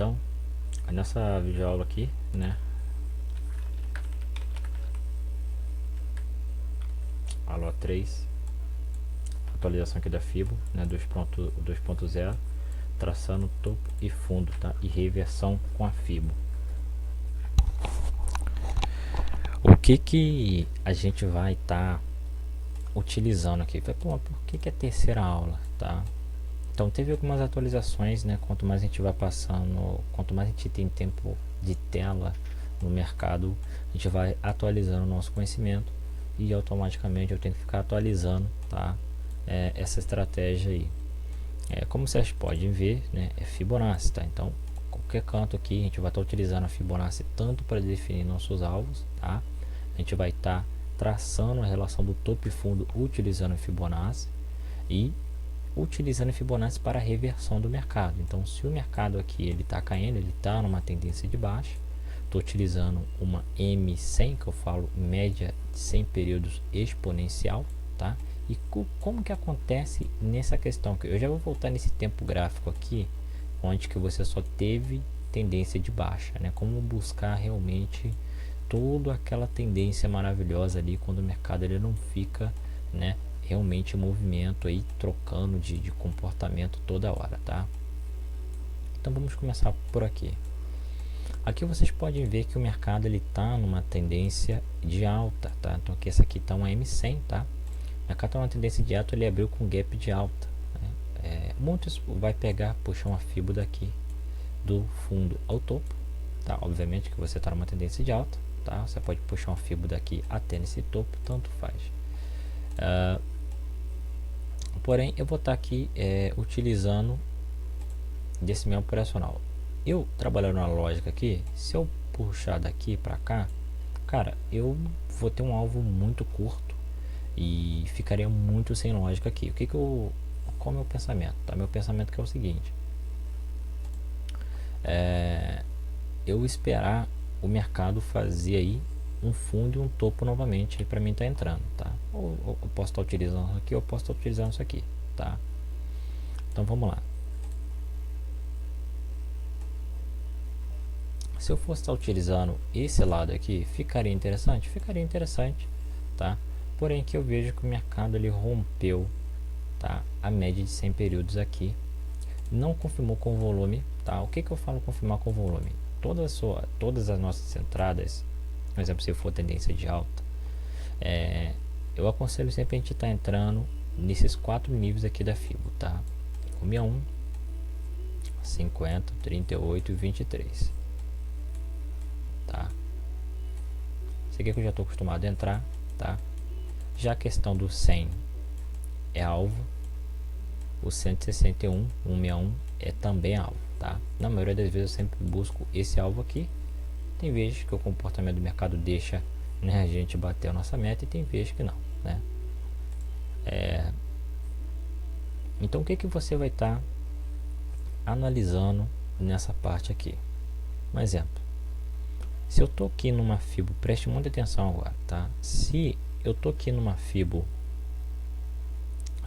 Então, nessa videoaula aqui, né, aula 3, atualização aqui da FIBO, né, 2.0, traçando topo e fundo, tá? E reversão com a FIBO. O que a gente vai estar utilizando aqui? Pô, por que é terceira aula, tá? Então teve algumas atualizações, né? Quanto mais a gente vai passando, quanto mais a gente tem tempo de tela no mercado, a gente vai atualizando o nosso conhecimento e automaticamente eu tenho que ficar atualizando, tá? Essa estratégia aí. Como vocês podem ver, né? É Fibonacci, tá? Então qualquer canto aqui a gente vai estar utilizando a Fibonacci tanto para definir nossos alvos, tá? A gente vai estar traçando a relação do topo e fundo utilizando a Fibonacci e utilizando Fibonacci para a reversão do mercado. Então, se o mercado aqui ele está caindo, ele está numa tendência de baixa, estou utilizando uma M100, que eu falo média de 100 períodos exponencial, tá? E como que acontece nessa questão? Que eu já vou voltar nesse tempo gráfico aqui, onde que você só teve tendência de baixa, né? Como buscar realmente toda aquela tendência maravilhosa ali quando o mercado ele não fica, né, realmente em movimento aí, trocando de comportamento toda hora, tá? Então vamos começar por aqui. Aqui vocês podem ver que o mercado ele tá numa tendência de alta, tá? Então aqui essa aqui tá uma M100, tá? O mercado tá numa tendência de alta, ele abriu com gap de alta, né? Muitos vai pegar, puxar uma FIBO daqui do fundo ao topo, tá? Obviamente que você está numa tendência de alta, tá? Você pode puxar um FIBO daqui até nesse topo, tanto faz. Porém, eu vou estar aqui utilizando desse meu operacional. Eu trabalhando na lógica aqui, se eu puxar daqui para cá, cara, eu vou ter um alvo muito curto e ficaria muito sem lógica aqui. Qual é o meu pensamento? Tá? Meu pensamento que é o seguinte: eu esperar o mercado fazer aí um fundo e um topo novamente para mim tá entrando, tá? Ou eu posso estar utilizando isso aqui, ou posso estar utilizando isso aqui, tá? Então vamos lá. Se eu fosse estar utilizando esse lado aqui, ficaria interessante? Ficaria interessante, tá? Porém que eu vejo que o mercado ele rompeu, tá? A média de 100 períodos aqui, não confirmou com o volume, tá? O que eu falo confirmar com o volume? Todas as nossas entradas, por exemplo, se for tendência de alta, eu aconselho sempre a gente estar entrando nesses 4 níveis aqui da FIBO, tá? O 61, 50, 38 e 23, tá? Isso aqui que eu já estou acostumado a entrar, tá? Já a questão do 100 é alvo, o 161, 161 é também alvo, tá? Na maioria das vezes eu sempre busco esse alvo aqui. Tem vezes que o comportamento do mercado deixa, né, a gente bater a nossa meta, e tem vezes que não, né? Então o que você vai estar analisando nessa parte aqui? Um exemplo: se eu tô aqui numa FIBO, preste muita atenção agora, tá? Se eu tô aqui numa FIBO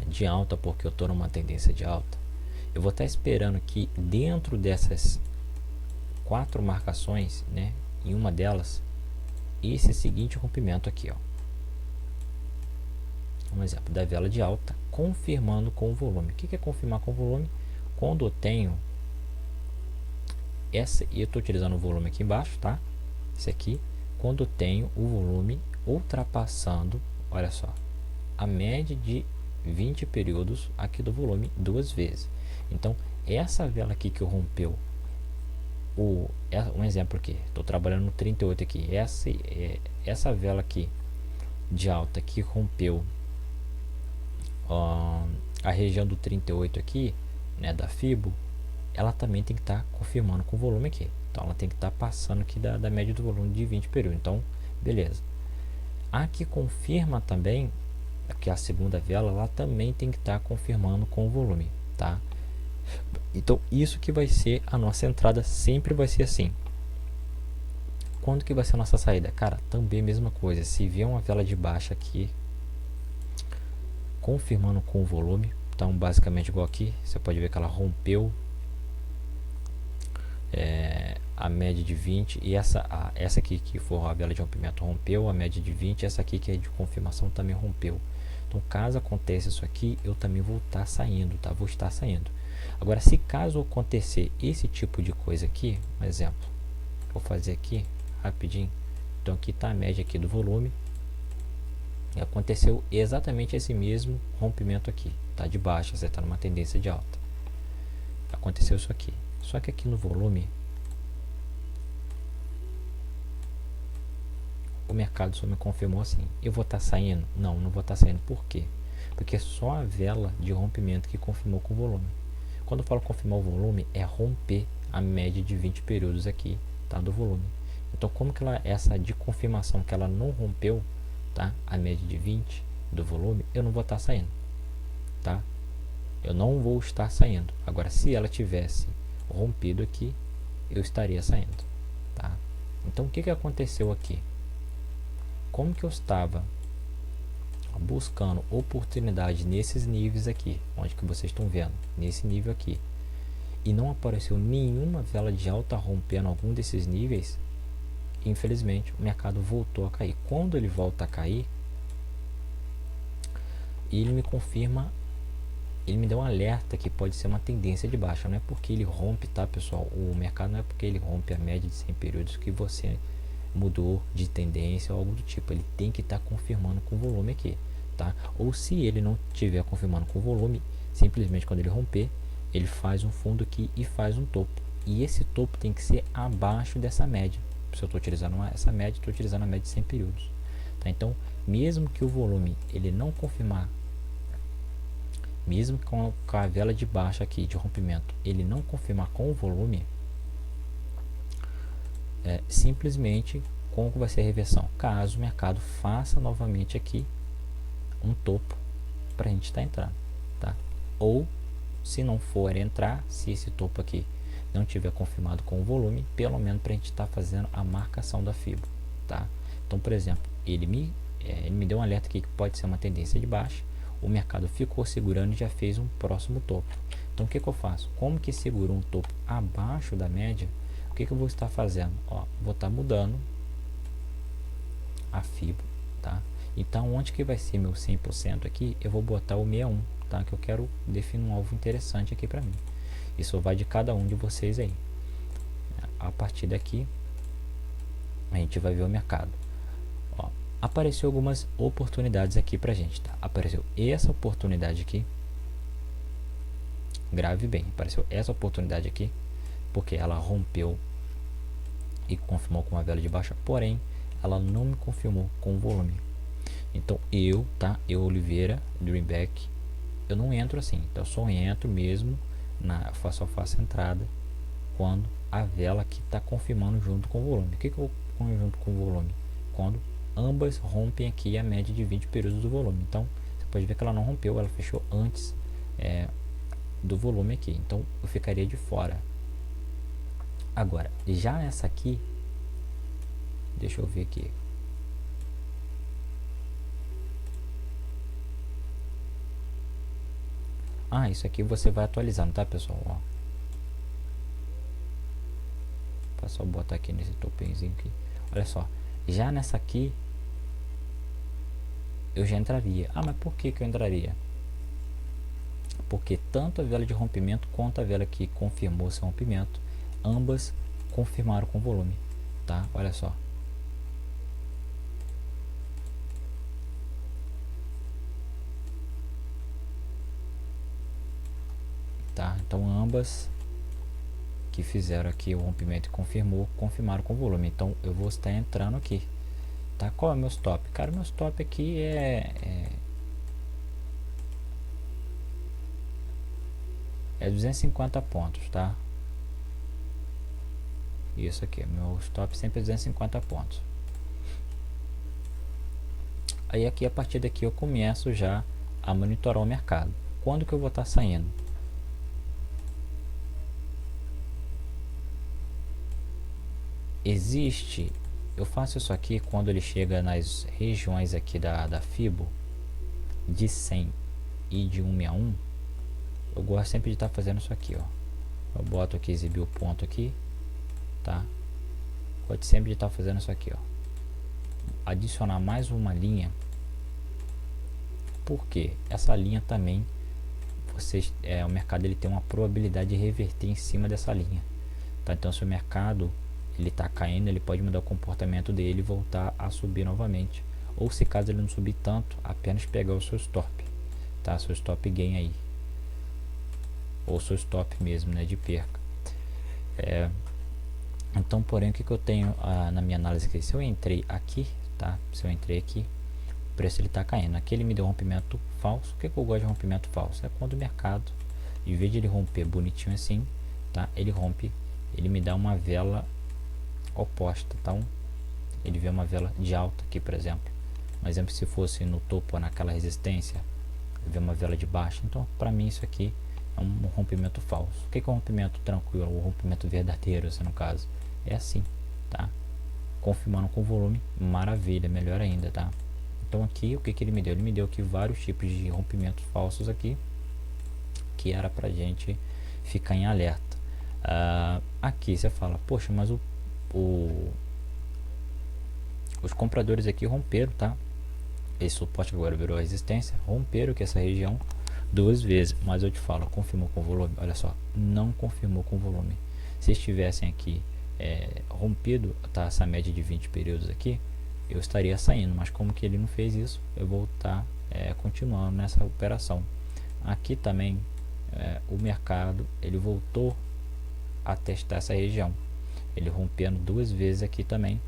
de alta, porque eu tô numa tendência de alta, eu vou estar esperando que dentro dessas 4 marcações, né, em uma delas, esse seguinte rompimento aqui, ó, um exemplo da vela de alta, confirmando com o volume. O que é confirmar com o volume? Quando eu tenho essa, e eu estou utilizando o volume aqui embaixo, tá? Esse aqui, quando eu tenho o volume ultrapassando, olha só, a média de 20 períodos aqui do volume 2 vezes. Então essa vela aqui que rompeu um exemplo aqui, estou trabalhando no 38 aqui, essa vela aqui de alta que rompeu a região do 38 aqui, né, da FIBO, ela também tem que estar confirmando com o volume aqui. Então ela tem que estar passando aqui da média do volume de 20 períodos. Então beleza. A que confirma também, aqui a segunda vela, ela também tem que estar confirmando com o volume, tá? Então isso que vai ser a nossa entrada, sempre vai ser assim. Quando que vai ser a nossa saída? Cara, também a mesma coisa. Se vier uma vela de baixa aqui, confirmando com o volume, então basicamente igual aqui, você pode ver que ela rompeu a média de 20 e essa aqui que for a vela de rompimento rompeu, a média de 20, essa aqui que é de confirmação também rompeu. Então caso aconteça isso aqui, eu também vou estar saindo, tá? Vou estar saindo. Agora, se caso acontecer esse tipo de coisa aqui, um exemplo, vou fazer aqui rapidinho. Então aqui está a média aqui do volume e aconteceu exatamente esse mesmo rompimento aqui, tá? De baixa, você está numa tendência de alta. Aconteceu isso aqui. Só que aqui no volume o mercado só me confirmou assim. Eu vou estar saindo? Não, não vou estar saindo. Por quê? Porque só a vela de rompimento que confirmou com o volume. Quando eu falo confirmar o volume, é romper a média de 20 períodos aqui, tá? Do volume. Então, como que essa de confirmação que ela não rompeu, tá? A média de 20 do volume, eu não vou estar saindo, tá? Eu não vou estar saindo. Agora, se ela tivesse rompido aqui, eu estaria saindo, tá? Então, o que aconteceu aqui? Como que eu estava buscando oportunidade nesses níveis aqui, onde que vocês estão vendo, nesse nível aqui, e não apareceu nenhuma vela de alta rompendo algum desses níveis, infelizmente o mercado voltou a cair. Quando ele volta a cair, ele me confirma, ele me dá um alerta que pode ser uma tendência de baixa. Não é porque ele rompe, tá, pessoal? O mercado não é porque ele rompe a média de 100 períodos que você mudou de tendência ou algo do tipo. Ele tem que estar confirmando com o volume aqui, tá? Ou se ele não estiver confirmando com o volume, simplesmente quando ele romper, ele faz um fundo aqui e faz um topo. E esse topo tem que ser abaixo dessa média. Se eu estou utilizando essa média, estou utilizando a média de 100 períodos, tá? Então, mesmo que o volume ele não confirmar, mesmo com a vela de baixa aqui de rompimento, ele não confirmar com o volume, simplesmente como vai ser a reversão? Caso o mercado faça novamente aqui um topo para a gente estar entrando, tá? Ou se não for entrar, se esse topo aqui não tiver confirmado com o volume, pelo menos para a gente estar fazendo a marcação da FIBO, tá? Então, por exemplo, ele me deu um alerta aqui que pode ser uma tendência de baixa. O mercado ficou segurando e já fez um próximo topo. Então, o que eu faço? Como que segurou um topo abaixo da média? O que eu vou estar fazendo? Ó, vou estar mudando a FIBO, tá? Então, onde que vai ser meu 100% aqui? Eu vou botar o 61, tá? Que eu quero definir um alvo interessante aqui para mim. Isso vai de cada um de vocês aí. A partir daqui, a gente vai ver o mercado. Ó, apareceu algumas oportunidades aqui pra gente, tá? Apareceu essa oportunidade aqui. Grave bem, apareceu essa oportunidade aqui, porque ela rompeu e confirmou com uma vela de baixa, porém ela não me confirmou com o volume. Então eu, tá? Eu, Oliveira, Dreamback, eu não entro assim. Então eu só entro mesmo só faço entrada quando a vela aqui está confirmando junto com o volume. O que eu ponho junto com o volume? Quando ambas rompem aqui a média de 20 períodos do volume. Então você pode ver que ela não rompeu, ela fechou antes do volume aqui. Então eu ficaria de fora. Agora, já essa aqui, deixa eu ver aqui. Isso aqui você vai atualizando, tá, pessoal? Ó. Vou só botar aqui nesse topenzinho aqui. Olha só, já nessa aqui eu já entraria. Mas por que eu entraria? Porque tanto a vela de rompimento quanto a vela que confirmou seu rompimento, ambas confirmaram com volume, tá? Olha só. Tá? Então ambas que fizeram aqui o rompimento e confirmaram com volume. Então eu vou estar entrando aqui, tá? Qual é o meu stop? Cara, meu stop aqui é 250 pontos, tá? Isso aqui, meu stop sempre é 250 pontos. Aí aqui, a partir daqui eu começo já a monitorar o mercado. Quando que eu vou estar saindo? Eu faço isso aqui quando ele chega nas regiões aqui da FIBO de 100 e de 161. Eu gosto sempre de estar fazendo isso aqui, ó. Eu boto aqui, exibir o ponto aqui, tá? Pode sempre estar fazendo isso aqui, ó, adicionar mais uma linha, porque essa linha também o mercado ele tem uma probabilidade de reverter em cima dessa linha, tá? Então se o mercado ele está caindo, ele pode mudar o comportamento dele e voltar a subir novamente, ou se caso ele não subir tanto, apenas pegar o seu stop, tá? Seu stop gain aí, ou seu stop mesmo, né, de perca. Então, porém, o que eu tenho na minha análise aqui? Se eu entrei aqui, tá? Se eu entrei aqui, o preço ele está caindo. Aqui ele me deu um rompimento falso. O que eu gosto de rompimento falso? É quando o mercado, em vez de ele romper bonitinho assim, tá? Ele rompe, ele me dá uma vela oposta, tá? Ele vê uma vela de alta aqui, por exemplo. Um exemplo, se fosse no topo, naquela resistência, vê uma vela de baixa. Então, para mim, isso aqui é um rompimento falso. O que é um rompimento tranquilo? O rompimento verdadeiro, no caso, é assim, tá? Confirmando com volume, maravilha, melhor ainda, tá? Então aqui, o que ele me deu? Ele me deu aqui vários tipos de rompimentos falsos aqui, que era pra gente ficar em alerta. Aqui você fala, poxa, mas os compradores aqui romperam, tá? Esse suporte agora virou resistência, romperam que essa região 2 vezes, mas eu te falo, confirmou com volume? Olha só, não confirmou com volume. Se estivessem aqui rompido, tá, essa média de 20 períodos aqui, eu estaria saindo, mas como que ele não fez isso, eu vou estar continuando nessa operação. Aqui também o mercado ele voltou a testar essa região, ele rompendo 2 vezes aqui também,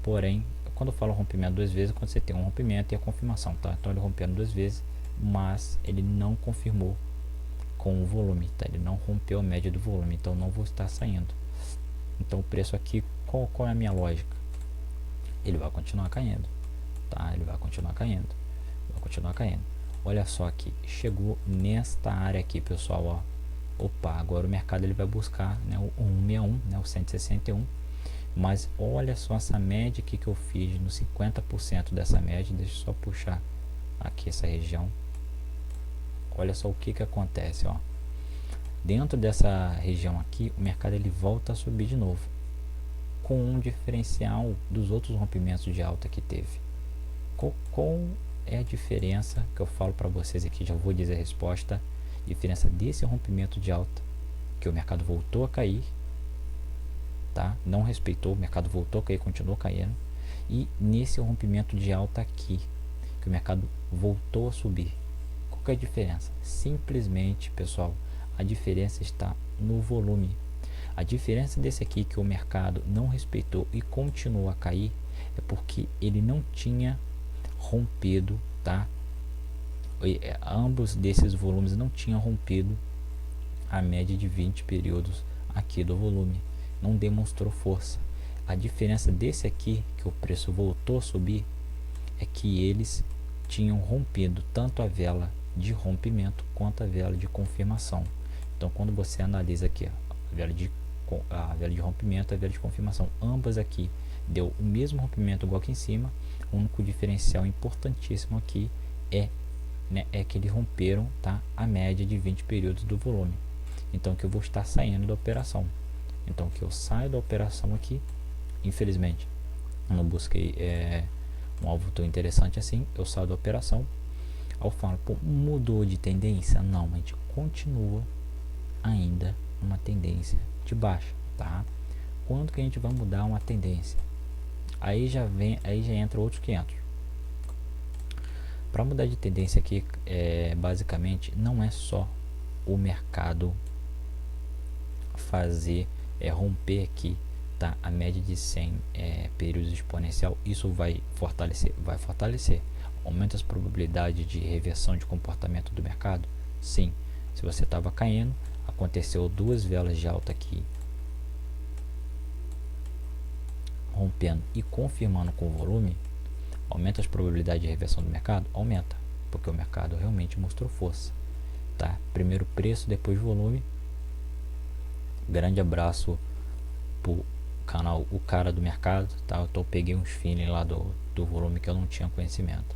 porém quando eu falo rompimento 2 vezes, quando você tem um rompimento e a confirmação, tá? Então ele rompendo 2 vezes, mas ele não confirmou com o volume, tá? Ele não rompeu a média do volume, então não vou estar saindo. Então o preço aqui, qual é a minha lógica? Ele vai continuar caindo, tá? Ele vai continuar caindo, Olha só aqui, chegou nesta área aqui, pessoal, ó. Opa, agora o mercado ele vai buscar, né, o 161, né, o 161. Mas olha só essa média aqui que eu fiz no 50% dessa média. Deixa eu só puxar aqui essa região. Olha só o que acontece, ó. Dentro dessa região aqui, o mercado ele volta a subir de novo, com um diferencial dos outros rompimentos de alta que teve. Qual é a diferença que eu falo para vocês aqui? Já vou dizer a resposta. Diferença desse rompimento de alta, que o mercado voltou a cair, tá? Não respeitou, o mercado voltou a cair, continuou caindo, e nesse rompimento de alta aqui, que o mercado voltou a subir. Qual que é a diferença? Simplesmente, pessoal, a diferença está no volume. A diferença desse aqui, que o mercado não respeitou e continuou a cair, é porque ele não tinha rompido, tá? Ambos desses volumes não tinham rompido a média de 20 períodos aqui do volume, não demonstrou força. A diferença desse aqui, que o preço voltou a subir, é que eles tinham rompido tanto a vela de rompimento quanto a vela de confirmação. Então quando você analisa aqui, ó, a vela de rompimento e a vela de confirmação, ambas aqui deu o mesmo rompimento igual aqui em cima. O único diferencial importantíssimo aqui é que eles romperam, tá, a média de 20 períodos do volume. Então que eu vou estar saindo da operação. Então que eu saio da operação aqui. Infelizmente eu não busquei um alvo tão interessante assim. Eu saio da operação. Eu falo, pô, mudou de tendência? Não, a gente continua ainda uma tendência de baixa, tá? Quando que a gente vai mudar uma tendência? Aí já entra outros 500. Para mudar de tendência aqui, basicamente não é só o mercado fazer romper aqui, tá, a média de 100 períodos exponencial. Isso vai fortalecer, aumenta as probabilidades de reversão de comportamento do mercado. Sim, se você estava caindo, aconteceu 2 velas de alta aqui rompendo e confirmando com o volume, aumenta as probabilidades de reversão do mercado? Aumenta, porque o mercado realmente mostrou força, tá? Primeiro preço, depois volume. Grande abraço pro canal O Cara do Mercado, tá? Eu peguei uns feeling lá do volume que eu não tinha conhecimento,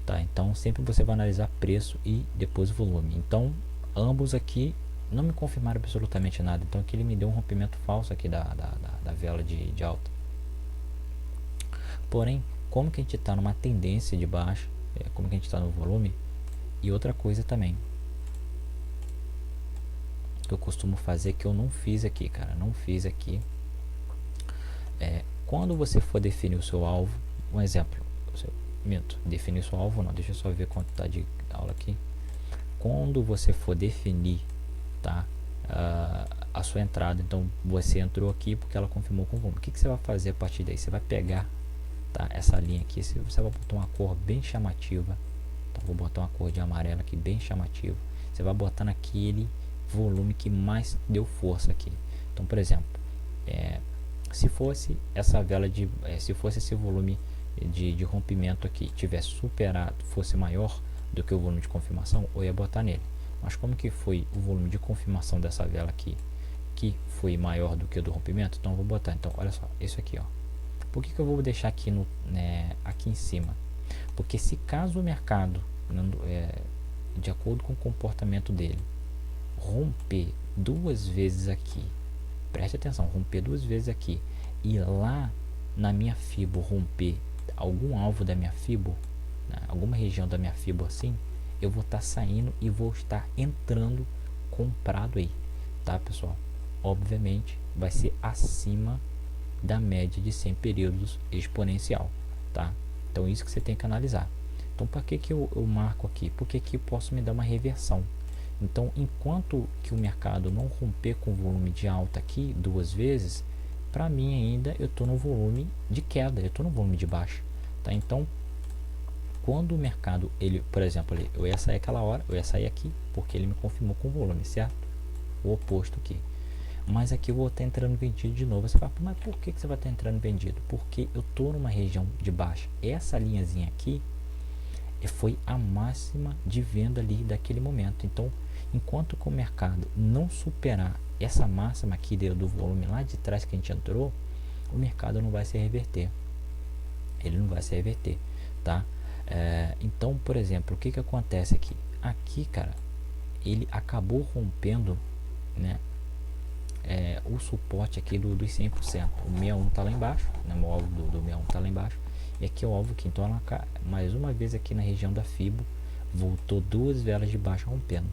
tá? Então sempre você vai analisar preço e depois volume. Então ambos aqui não me confirmaram absolutamente nada. Então aqui ele me deu um rompimento falso aqui da vela de alta. Porém, como que a gente está numa tendência de baixa, como que a gente está no volume, e outra coisa também que eu costumo fazer, que eu não fiz aqui, cara, não fiz aqui, quando você for definir o seu alvo, um exemplo, definir o seu alvo não, deixa eu só ver quanto está de aula aqui. Quando você for definir, tá, a sua entrada, então você entrou aqui porque ela confirmou com o volume, o que você vai fazer a partir daí? Você vai pegar, tá, essa linha aqui, você vai botar uma cor bem chamativa, tá, vou botar uma cor de amarelo aqui bem chamativa, você vai botar naquele volume que mais deu força aqui. Então, por exemplo, se fosse essa vela se fosse esse volume de rompimento aqui tivesse superado, fosse maior do que o volume de confirmação, eu ia botar nele. Mas como que foi o volume de confirmação dessa vela aqui, que foi maior do que o do rompimento, então eu vou botar. Então, olha só, isso aqui, ó. Por que eu vou deixar aqui aqui em cima? Porque se caso o mercado, de acordo com o comportamento dele, romper duas vezes aqui, preste atenção, romper duas vezes aqui, e lá na minha Fibo romper algum alvo da minha Fibo, alguma região da minha Fibo assim, eu vou estar saindo e vou estar entrando comprado aí, tá, pessoal? Obviamente vai ser acima da média de 100 períodos exponencial, tá? Então isso que você tem que analisar. Então para que eu marco aqui? Porque aqui eu posso me dar uma reversão. Então enquanto que o mercado não romper com volume de alta aqui duas vezes, para mim ainda eu estou no volume de queda, eu estou no volume de baixa, tá? Então quando o mercado, por exemplo, eu ia sair aquela hora, eu ia sair aqui porque ele me confirmou com volume, certo? O oposto aqui. Mas aqui eu vou estar entrando vendido de novo. Você fala, mas por que você vai estar entrando vendido? Porque eu estou numa região de baixa. Essa linhazinha aqui foi a máxima de venda ali daquele momento. Então, enquanto que o mercado não superar essa máxima aqui do volume lá de trás que a gente entrou, o mercado não vai se reverter. Ele não vai se reverter, tá? Então, por exemplo, o que acontece aqui? Aqui, cara, ele acabou rompendo, né? O suporte aqui dos 100%. O 61 está lá embaixo, né? O alvo do 61 está lá embaixo. E aqui é o alvo que então mais uma vez aqui na região da Fibo voltou duas velas de baixa rompendo.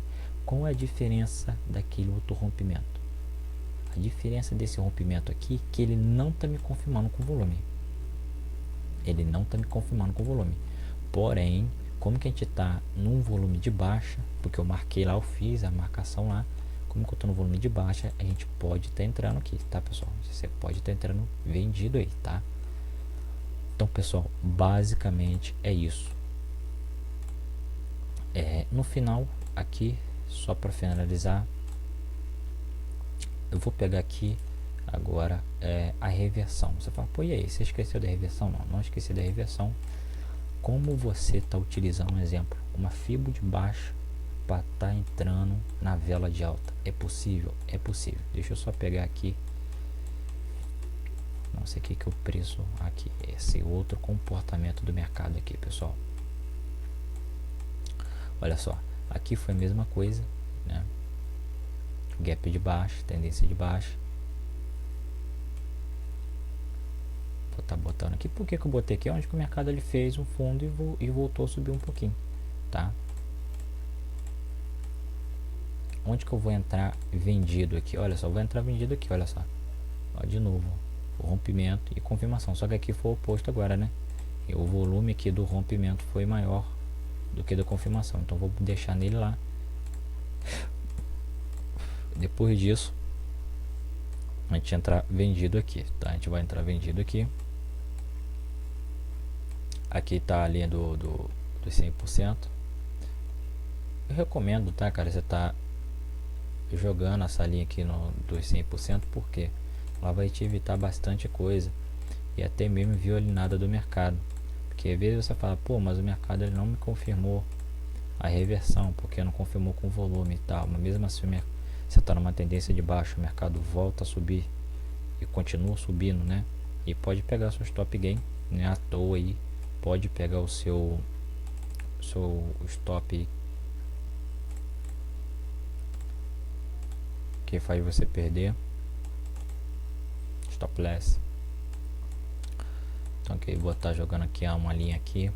Qual é a diferença daquele outro rompimento? A diferença desse rompimento aqui que ele não está me confirmando com volume. Ele não está me confirmando com volume. Porém, como que a gente está num volume de baixa, porque eu marquei lá, eu fiz a marcação lá. Como que eu estou no volume de baixa, a gente pode estar entrando aqui, tá, pessoal? Você pode estar entrando vendido aí, tá? Então, pessoal, basicamente é isso. No final, aqui, só para finalizar, eu vou pegar aqui agora a reversão. Você fala, pô, e aí, você esqueceu da reversão? Não, não esqueci da reversão. Como você está utilizando, um exemplo, uma Fibo de baixa para estar entrando na vela de alta? É possível? É possível. Deixa eu só pegar aqui. Não sei o que é o preço aqui. Esse outro comportamento do mercado aqui, pessoal. Olha só. Aqui foi a mesma coisa, né? Gap de baixa, tendência de baixa. Vou estar botando aqui. Por que eu botei aqui? Onde que o mercado ele fez um fundo e voltou a subir um pouquinho, tá? Onde que eu vou entrar vendido aqui? Olha só, vou entrar vendido aqui, olha só. Ó, de novo, o rompimento e confirmação. Só que aqui foi o oposto agora, né? E o volume aqui do rompimento foi maior do que da confirmação. Então vou deixar nele lá. Depois disso, a gente entrar vendido aqui, tá? A gente vai entrar vendido aqui. Aqui tá a linha dos 100%. Eu recomendo, tá, cara? Você tá jogando essa linha aqui dos 100%, porque ela vai te evitar bastante coisa e até mesmo violinada do mercado, porque às vezes você fala, pô, mas o mercado ele não me confirmou a reversão, porque não confirmou com volume e tal, mas mesmo assim você está numa tendência de baixo, o mercado volta a subir e continua subindo, né? E pode pegar seu stop gain, né? À toa aí, pode pegar o seu stop que faz você perder. Stop loss. Então aqui vou estar jogando aqui uma linha aqui,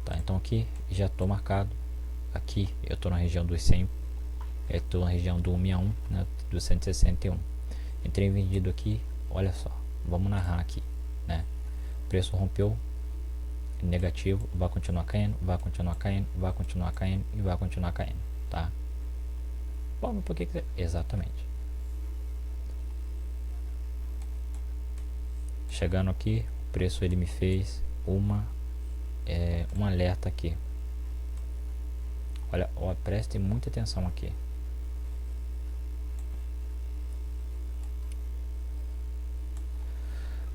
tá? Então aqui já estou marcado. Aqui eu estou na região dos 100, eu estou na região do 161, né, do 161. Entrei vendido aqui, olha só, vamos narrar aqui, né? O preço rompeu negativo, vai continuar caindo, vai continuar caindo, vai continuar caindo e vai continuar caindo, tá? Bom, por que exatamente? Chegando aqui, o preço ele me fez um alerta aqui. Olha, ó, prestem muita atenção aqui.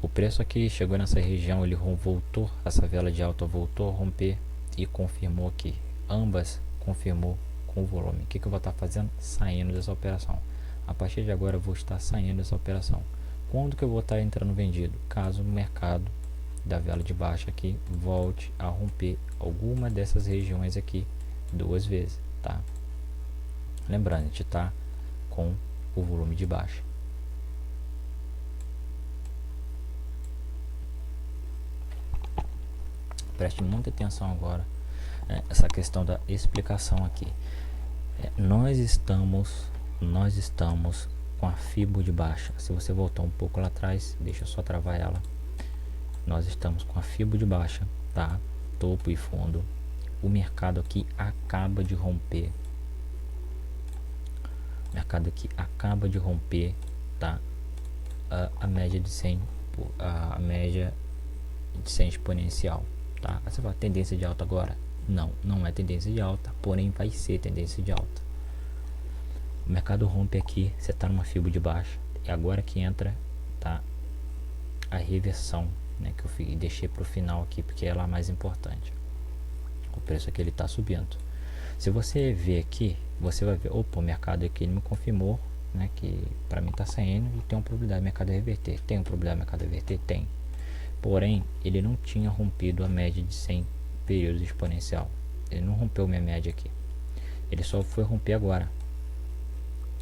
O preço aqui chegou nessa região, ele voltou, essa vela de alta voltou a romper e confirmou aqui. Ambas confirmou com o volume. O que eu vou estar fazendo? Saindo dessa operação. A partir de agora eu vou estar saindo dessa operação. Quando que eu vou estar entrando vendido? Caso o mercado da vela de baixa aqui volte a romper alguma dessas regiões aqui duas vezes, tá? Lembrando, a gente está com o volume de baixa. Preste muita atenção agora, essa questão da explicação aqui. Nós estamos com a Fibo de baixa. Se você voltar um pouco lá atrás, deixa eu só travar ela. Nós estamos com a Fibo de baixa, tá? Topo e fundo. O mercado aqui acaba de romper. O mercado aqui acaba de romper, tá? A média de 100, a média de 100 exponencial, tá? Você fala, tendência de alta agora? Não, não é tendência de alta, porém vai ser tendência de alta. O mercado rompe aqui, você está numa Fibo de baixa, e agora que entra, tá, a reversão, né, que eu deixei para o final aqui, porque ela é a mais importante. O preço aqui ele está subindo. Se você ver aqui, você vai ver, opa, o mercado aqui ele me confirmou, né, que para mim está saindo e tem uma probabilidade do mercado reverter. Tem um problema do mercado reverter? Tem. Porém, ele não tinha rompido a média de 100 períodos exponencial. Ele não rompeu minha média aqui. Ele só foi romper agora.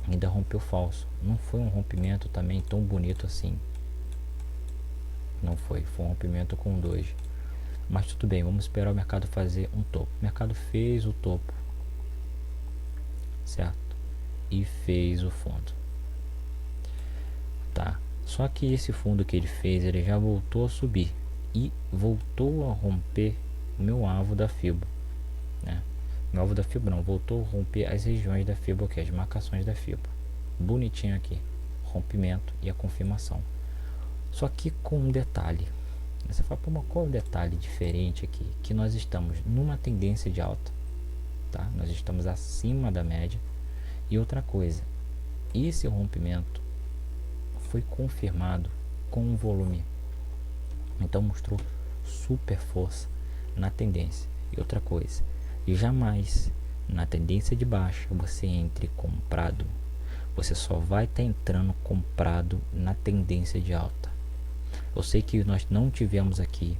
Ainda rompeu falso. Não foi um rompimento também tão bonito assim. Não foi. Foi um rompimento com 2. Mas tudo bem, vamos esperar o mercado fazer um topo. O mercado fez o topo, certo? E fez o fundo, tá? Só que esse fundo que ele fez, ele já voltou a subir e voltou a romper o meu alvo da Fibo, né? Meu alvo da Fibo não, voltou a romper as regiões da Fibo aqui, as marcações da Fibo. Bonitinho aqui, rompimento e a confirmação. Só que com um detalhe. Você fala, pô, mas qual é o detalhe diferente aqui? Que nós estamos numa tendência de alta, tá? Nós estamos acima da média. E outra coisa, esse rompimento foi confirmado com um volume, então mostrou super força na tendência. E outra coisa, jamais na tendência de baixa você entre comprado. Você só vai estar entrando comprado na tendência de alta. Eu sei que nós não tivemos aqui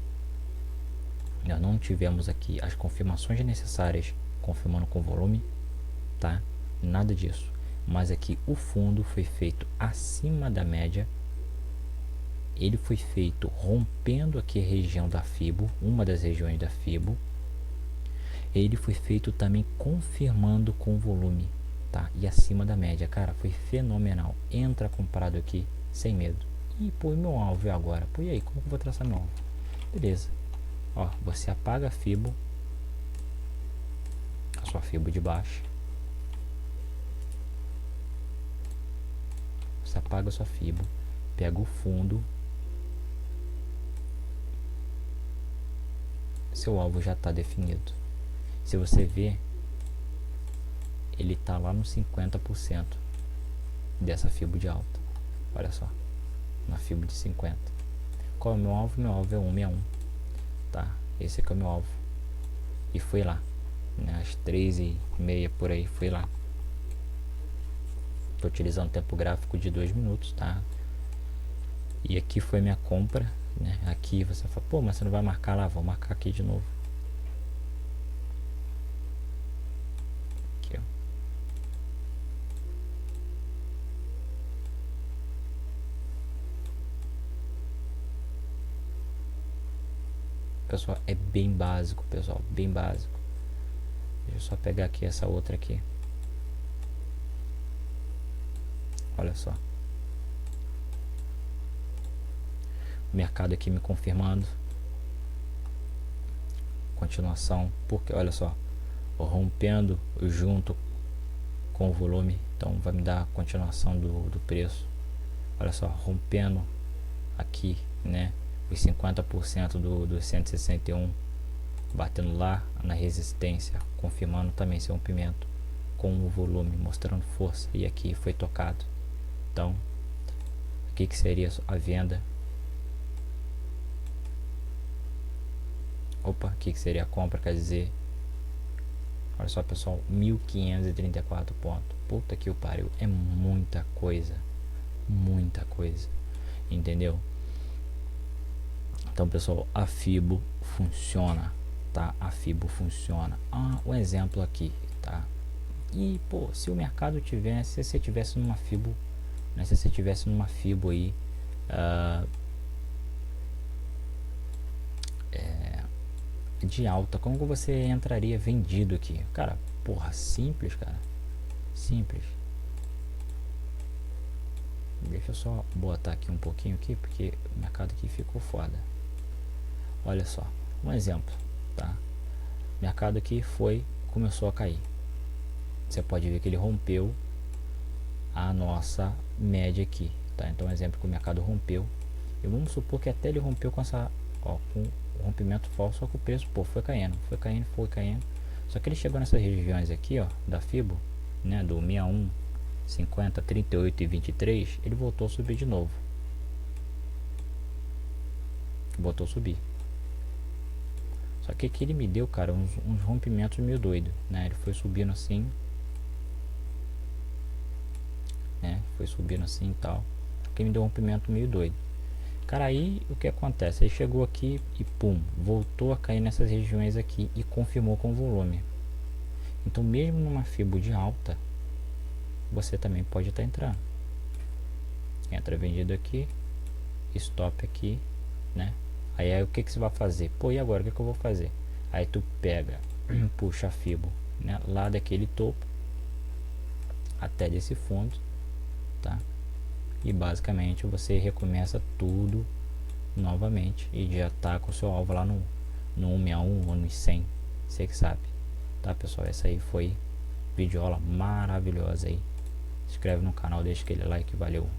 as confirmações necessárias confirmando com volume, tá? Nada disso. Mas aqui o fundo foi feito acima da média. Ele foi feito rompendo aqui a região da Fibo, uma das regiões da Fibo. Ele foi feito também confirmando com volume, tá? E acima da média, cara, foi fenomenal. Entra comprado aqui sem medo. E pô, meu alvo é agora. Pô, e aí, como que eu vou traçar meu alvo? Beleza. Ó, você apaga a Fibo, a sua Fibo de baixo. Você apaga a sua Fibo, pega o fundo. Seu alvo já está definido. Se você ver, ele está lá no 50% dessa Fibo de alta. Olha só, na Fibo de 50. Qual é o meu alvo? Meu alvo é 161, tá? Esse aqui é o meu alvo. E foi lá, né? Às 3h30 por aí, foi lá. Estou utilizando tempo gráfico de 2 minutos, tá? E aqui foi minha compra, né? Aqui você fala, pô, mas você não vai marcar lá? Vou marcar aqui de novo. Aqui, ó. Pessoal, é bem básico, pessoal, bem básico. Deixa eu só pegar aqui essa outra aqui. Olha só. O mercado aqui me confirmando. Continuação, porque olha só, rompendo junto com o volume, então vai me dar a continuação do preço. Olha só, rompendo aqui, né, os 50% do 161, batendo lá na resistência, confirmando também esse rompimento com o volume, mostrando força, e aqui foi tocado. Então, aqui que seria a venda. Opa, aqui que seria a compra, quer dizer, olha só, pessoal, 1534 pontos. Puta que o pariu, é muita coisa, entendeu? Então, pessoal, a FIBO funciona, tá? A FIBO funciona. Um exemplo aqui, tá? E, pô, se o mercado tivesse, se você tivesse numa FIBO, né? Se você tivesse numa FIBO aí, de alta, como que você entraria vendido aqui? Cara, porra, simples, cara. Simples. Deixa eu só botar aqui um pouquinho aqui, porque o mercado aqui ficou foda. Olha só, um exemplo, tá? O mercado aqui começou a cair. Você pode ver que ele rompeu a nossa média aqui, tá? Então, um exemplo que o mercado rompeu. E vamos supor que até ele rompeu com essa, ó, com o rompimento falso, só que o preço, pô, foi caindo. Só que ele chegou nessas regiões aqui, ó, da FIBO, né, do 61, 50, 38 e 23, ele voltou a subir de novo. Voltou a subir. Só que aqui ele me deu, cara, uns rompimentos meio doido, né? Ele foi subindo assim, né? Foi subindo assim e tal. Aqui me deu um rompimento meio doido. Cara, aí o que acontece? Aí chegou aqui e pum, voltou a cair nessas regiões aqui e confirmou com volume. Então, mesmo numa FIBO de alta, você também pode estar entrando. Entra vendido aqui, stop aqui, né? Aí o que você vai fazer? Pô, e agora o que eu vou fazer? Aí tu pega, puxa a FIBO, né, lá daquele topo até desse fundo, tá? E basicamente você recomeça tudo novamente e já tá com o seu alvo lá no 161 ou no 100, você que sabe, tá, pessoal? Essa aí foi videoaula maravilhosa aí. Se inscreve no canal, deixa aquele like, valeu.